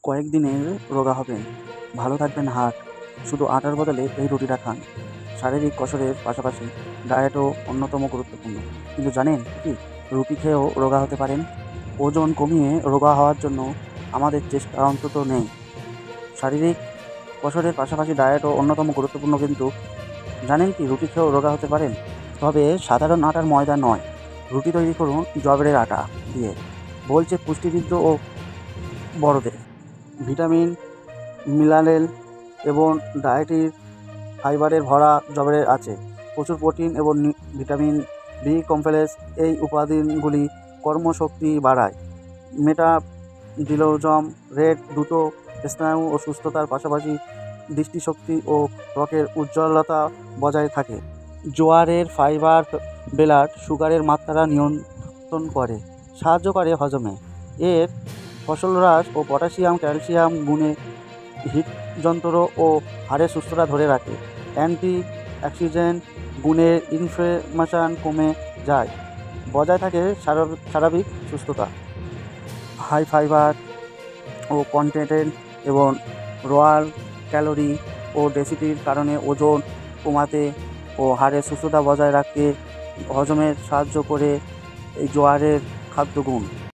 কয়েকদিনের রোগা হবেন, ভালো থাকবেন হার্ট। শুধু আটার বদলে এই রুটিটা খান। শারীরিক কসরতের পাশাপাশি ডায়েটও অন্যতম গুরুত্বপূর্ণ। কিন্তু জানেন কি, রুটি খেয়েও রোগা হতে পারেন। ওজন কমিয়ে রোগা হওয়ার জন্য আমাদের চেষ্টা অন্তত নেই। শারীরিক কসরতের পাশাপাশি ডায়েটও অন্যতম গুরুত্বপূর্ণ, কিন্তু জানেন কি, রুটি খেয়েও রোগা হতে পারেন। তবে সাধারণ আটার ময়দা নয়, রুটি তৈরি করুন জবের আটা দিয়ে। বলছে পুষ্টিবিদ ও বড়দের। ভিটামিন, মিনারেল এবং ডায়েটরি ফাইবারের ভরা জবের আছে। প্রচুর প্রোটিন এবং ভিটামিন বি কমপ্লেক্স। এই উপাদানগুলি কর্মশক্তি বাড়ায়, মেটাবলিজম রেট দ্রুত, স্নায়ু ও সুস্থতার পাশাপাশি দৃষ্টিশক্তি ও ত্বকের উজ্জ্বলতা বজায় থাকে। জোয়ারের ফাইবার ব্লাড সুগারের মাত্রা নিয়ন্ত্রণ করে, সাহায্য করে হজমে। এর ফসফরাস ও পটাশিয়াম ক্যালসিয়াম গুণে হৃদযন্ত্র ও হাড়ের সুস্থতা ধরে রাখে। অ্যান্টি অক্সিডেন্ট গুণে ইনফ্লামেশন কমে যায়, বজায় থাকে স্বাভাবিক সুস্থতা। হাই ফাইবার ও কন্টেন্ট এবং রয়াল ক্যালোরি ও ডেন্সিটির কারণে ওজন কমাতে ও হাড়ের সুস্থতা বজায় রাখতে হজমে সাহায্য করে এই জোয়ারের খাদ্যগুণ।